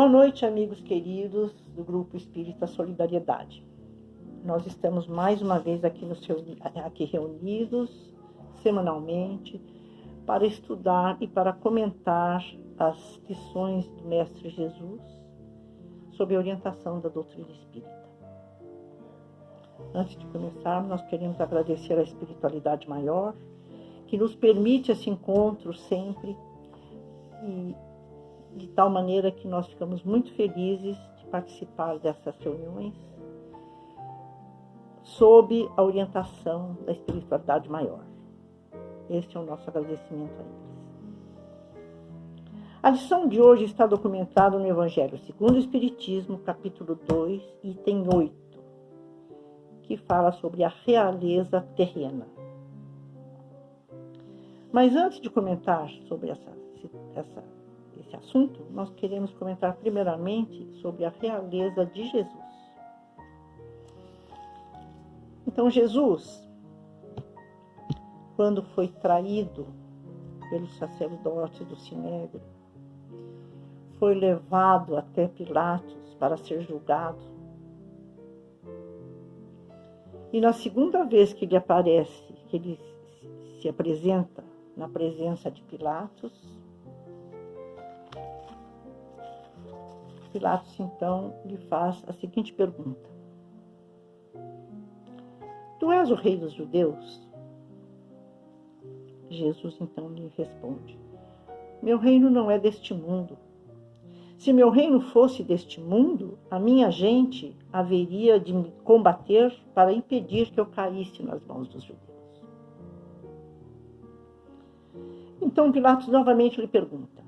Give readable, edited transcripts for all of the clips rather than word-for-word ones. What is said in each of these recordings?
Boa noite, amigos queridos do Grupo Espírita Solidariedade. Nós estamos mais uma vez aqui reunidos semanalmente para estudar e para comentar as lições do Mestre Jesus sob a orientação da doutrina espírita. Antes de começarmos, nós queremos agradecer à espiritualidade maior que nos permite esse encontro sempre e de tal maneira que nós ficamos muito felizes de participar dessas reuniões sob a orientação da espiritualidade maior. Este é o nosso agradecimento a eles. A lição de hoje está documentada no Evangelho segundo o Espiritismo, capítulo 2, item 8, que fala sobre a realeza terrena. Mas antes de comentar sobre esse assunto, nós queremos comentar primeiramente sobre a realeza de Jesus. Então, Jesus, quando foi traído pelo sacerdote do Sinédrio, foi levado até Pilatos para ser julgado. E na segunda vez que ele aparece, que ele se apresenta na presença de Pilatos, Pilatos, então, lhe faz a seguinte pergunta: Tu és o rei dos judeus? Jesus, então, lhe responde: Meu reino não é deste mundo. Se meu reino fosse deste mundo, a minha gente haveria de me combater para impedir que eu caísse nas mãos dos judeus. Então Pilatos novamente lhe pergunta: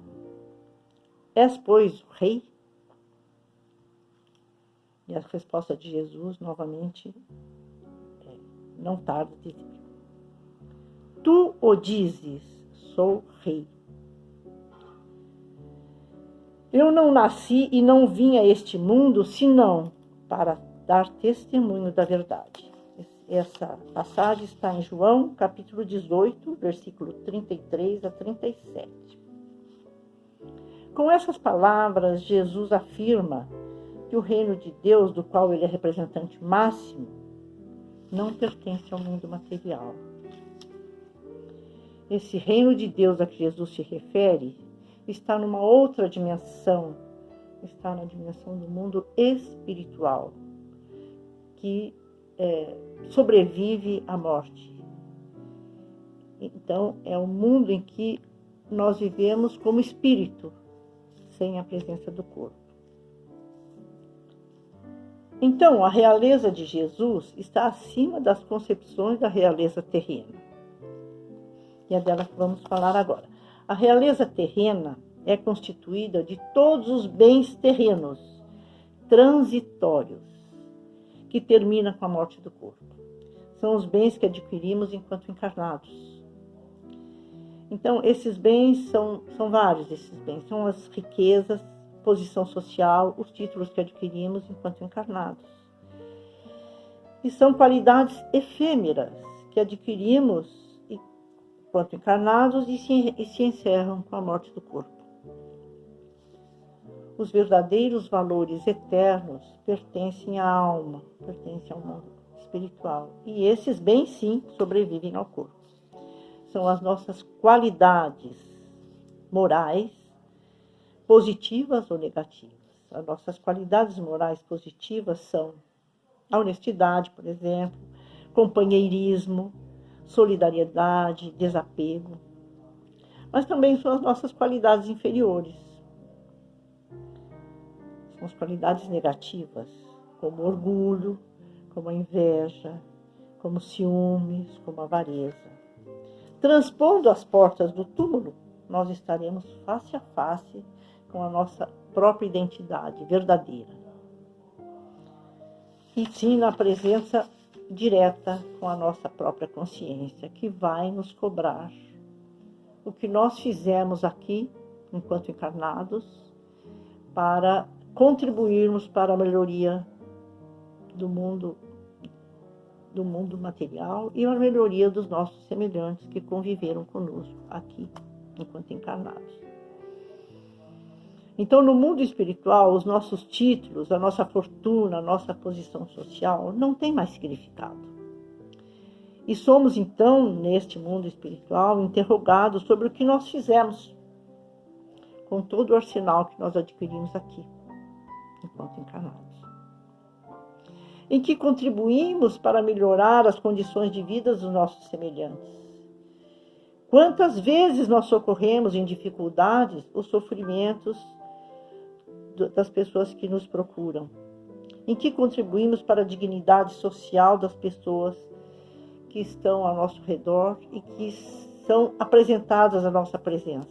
És, pois, o rei? E a resposta de Jesus, novamente, não tarda a dizer: Tu o dizes, sou rei. Eu não nasci e não vim a este mundo, senão para dar testemunho da verdade. Essa passagem está em João, capítulo 18, versículo 33 a 37. Com essas palavras, Jesus afirma que o reino de Deus, do qual ele é representante máximo, não pertence ao mundo material. Esse reino de Deus a que Jesus se refere está numa outra dimensão, está na dimensão do mundo espiritual, que sobrevive à morte. Então, é um mundo em que nós vivemos como espírito, sem a presença do corpo. Então, a realeza de Jesus está acima das concepções da realeza terrena. E é dela que vamos falar agora. A realeza terrena é constituída de todos os bens terrenos, transitórios, que terminam com a morte do corpo. São os bens que adquirimos enquanto encarnados. Então, esses bens são vários, esses bens. São as riquezas, posição social, os títulos que adquirimos enquanto encarnados. E são qualidades efêmeras que adquirimos enquanto encarnados e se encerram com a morte do corpo. Os verdadeiros valores eternos pertencem à alma, pertencem ao mundo espiritual. E esses bens, sim, sobrevivem ao corpo. São as nossas qualidades morais, positivas ou negativas. As nossas qualidades morais positivas são a honestidade, por exemplo, companheirismo, solidariedade, desapego. Mas também são as nossas qualidades inferiores. São as qualidades negativas, como orgulho, como a inveja, como ciúmes, como a avareza. Transpondo as portas do túmulo, nós estaremos face a face com a nossa própria identidade verdadeira. E sim, na presença direta com a nossa própria consciência, que vai nos cobrar o que nós fizemos aqui, enquanto encarnados, para contribuirmos para a melhoria do mundo material e a melhoria dos nossos semelhantes que conviveram conosco aqui, enquanto encarnados. Então, no mundo espiritual, os nossos títulos, a nossa fortuna, a nossa posição social não tem mais significado. E somos, então, neste mundo espiritual, interrogados sobre o que nós fizemos com todo o arsenal que nós adquirimos aqui, enquanto encarnados. Em que contribuímos para melhorar as condições de vida dos nossos semelhantes. Quantas vezes nós socorremos em dificuldades os sofrimentos das pessoas que nos procuram? Em que contribuímos para a dignidade social das pessoas que estão ao nosso redor e que são apresentadas à nossa presença?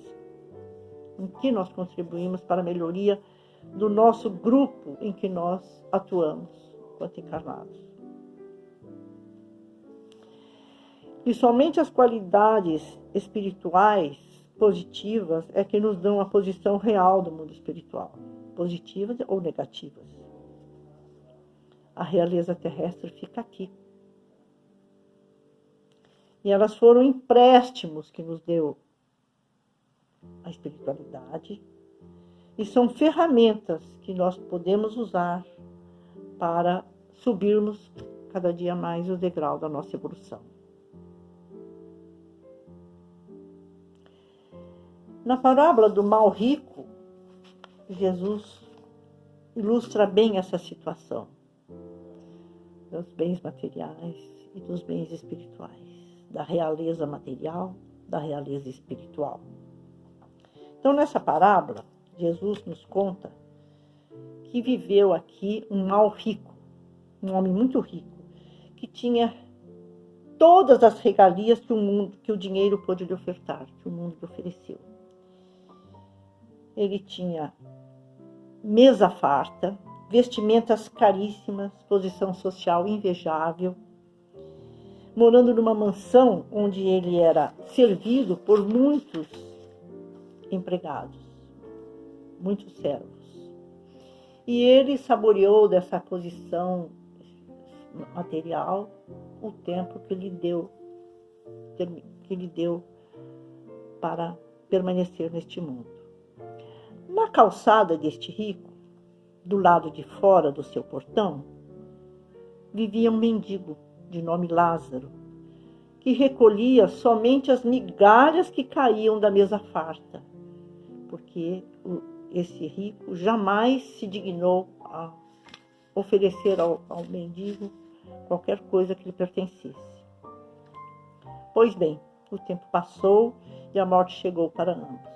Em que nós contribuímos para a melhoria do nosso grupo em que nós atuamos enquanto encarnados? E somente as qualidades espirituais positivas é que nos dão a posição real do mundo espiritual, positivas ou negativas. A realeza terrestre fica aqui. E elas foram empréstimos que nos deu a espiritualidade e são ferramentas que nós podemos usar para subirmos cada dia mais o degrau da nossa evolução. Na parábola do mal rico, Jesus ilustra bem essa situação dos bens materiais e dos bens espirituais, da realeza material, da realeza espiritual. Então, nessa parábola, Jesus nos conta que viveu aqui um mal rico, um homem muito rico, que tinha todas as regalias que o dinheiro pôde lhe ofertar, que o mundo lhe ofereceu. Ele tinha mesa farta, vestimentas caríssimas, posição social invejável, morando numa mansão onde ele era servido por muitos empregados, muitos servos. E ele saboreou dessa posição material o tempo que lhe deu para permanecer neste mundo. Na calçada deste rico, do lado de fora do seu portão, vivia um mendigo de nome Lázaro, que recolhia somente as migalhas que caíam da mesa farta, porque esse rico jamais se dignou a oferecer ao mendigo qualquer coisa que lhe pertencesse. Pois bem, o tempo passou e a morte chegou para ambos.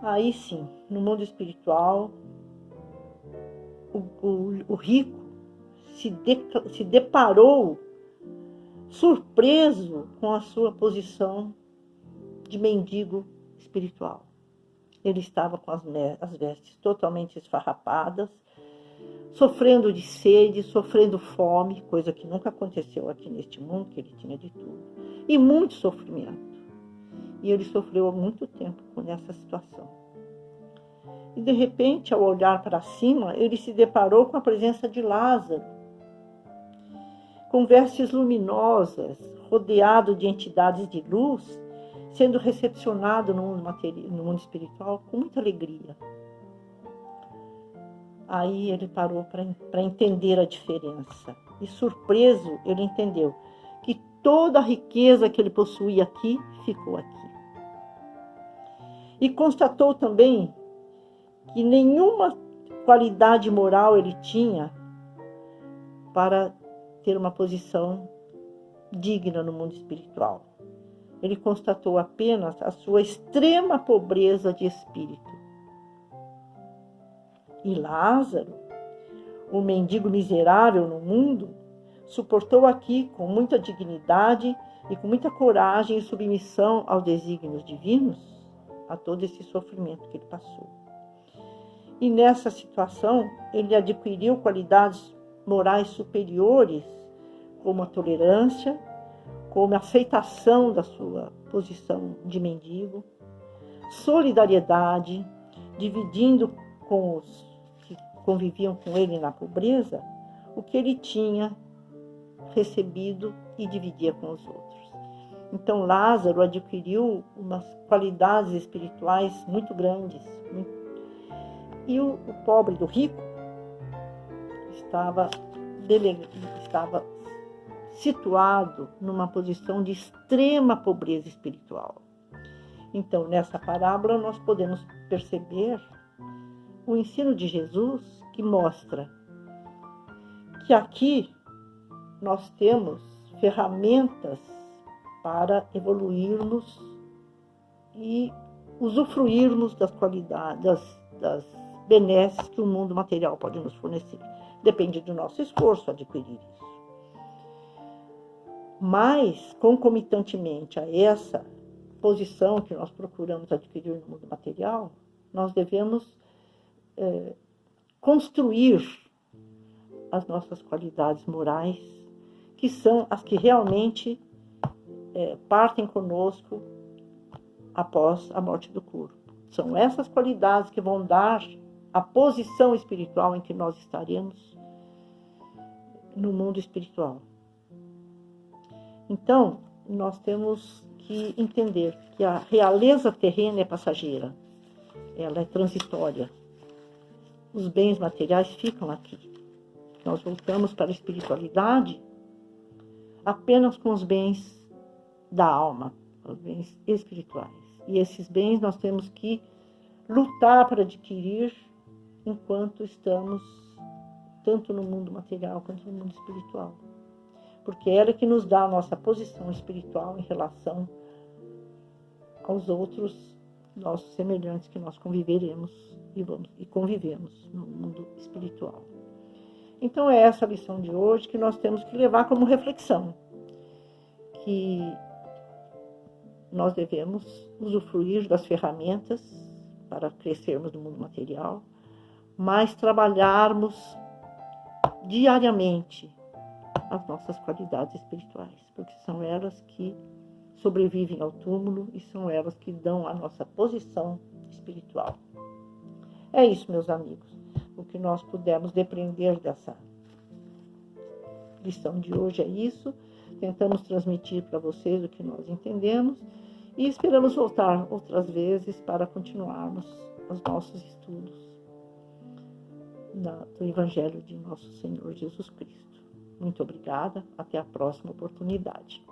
Aí sim, no mundo espiritual, o rico se deparou surpreso com a sua posição de mendigo espiritual. Ele estava com as vestes totalmente esfarrapadas, sofrendo de sede, sofrendo fome, coisa que nunca aconteceu aqui neste mundo, que ele tinha de tudo, e muito sofrimento. E ele sofreu há muito tempo com essa situação. E de repente, ao olhar para cima, ele se deparou com a presença de Lázaro, com vestes luminosas, rodeado de entidades de luz, sendo recepcionado no mundo espiritual com muita alegria. Aí ele parou para entender a diferença. E surpreso, ele entendeu que toda a riqueza que ele possuía aqui, ficou aqui. E constatou também que nenhuma qualidade moral ele tinha para ter uma posição digna no mundo espiritual. Ele constatou apenas a sua extrema pobreza de espírito. E Lázaro, o mendigo miserável no mundo, suportou aqui com muita dignidade e com muita coragem e submissão aos desígnios divinos, a todo esse sofrimento que ele passou. E nessa situação, ele adquiriu qualidades morais superiores, como a tolerância, como a aceitação da sua posição de mendigo, solidariedade, dividindo com os que conviviam com ele na pobreza o que ele tinha recebido e dividia com os outros. Então Lázaro adquiriu umas qualidades espirituais muito grandes. E o pobre do rico estava situado numa posição de extrema pobreza espiritual. Então, nessa parábola, nós podemos perceber o ensino de Jesus, que mostra que aqui nós temos ferramentas para evoluirmos e usufruirmos das qualidades, das benesses que o mundo material pode nos fornecer. Depende do nosso esforço adquirir isso. Mas, concomitantemente a essa posição que nós procuramos adquirir no mundo material, nós devemos construir as nossas qualidades morais, que são as que realmente partem conosco após a morte do corpo. São essas qualidades que vão dar a posição espiritual em que nós estaremos no mundo espiritual. Então, nós temos que entender que a realeza terrena é passageira, ela é transitória. Os bens materiais ficam aqui. Nós voltamos para a espiritualidade apenas com os bens da alma, os bens espirituais. E esses bens nós temos que lutar para adquirir enquanto estamos tanto no mundo material quanto no mundo espiritual. Porque ela é que nos dá a nossa posição espiritual em relação aos outros nossos semelhantes que nós conviveremos e convivemos no mundo espiritual. Então é essa a lição de hoje que nós temos que levar como reflexão, que nós devemos usufruir das ferramentas para crescermos no mundo material, mas trabalharmos diariamente as nossas qualidades espirituais, porque são elas que sobrevivem ao túmulo e são elas que dão a nossa posição espiritual. É isso, meus amigos, o que nós pudemos depreender dessa lição de hoje é isso. Tentamos transmitir para vocês o que nós entendemos e esperamos voltar outras vezes para continuarmos os nossos estudos do Evangelho de nosso Senhor Jesus Cristo. Muito obrigada, até a próxima oportunidade.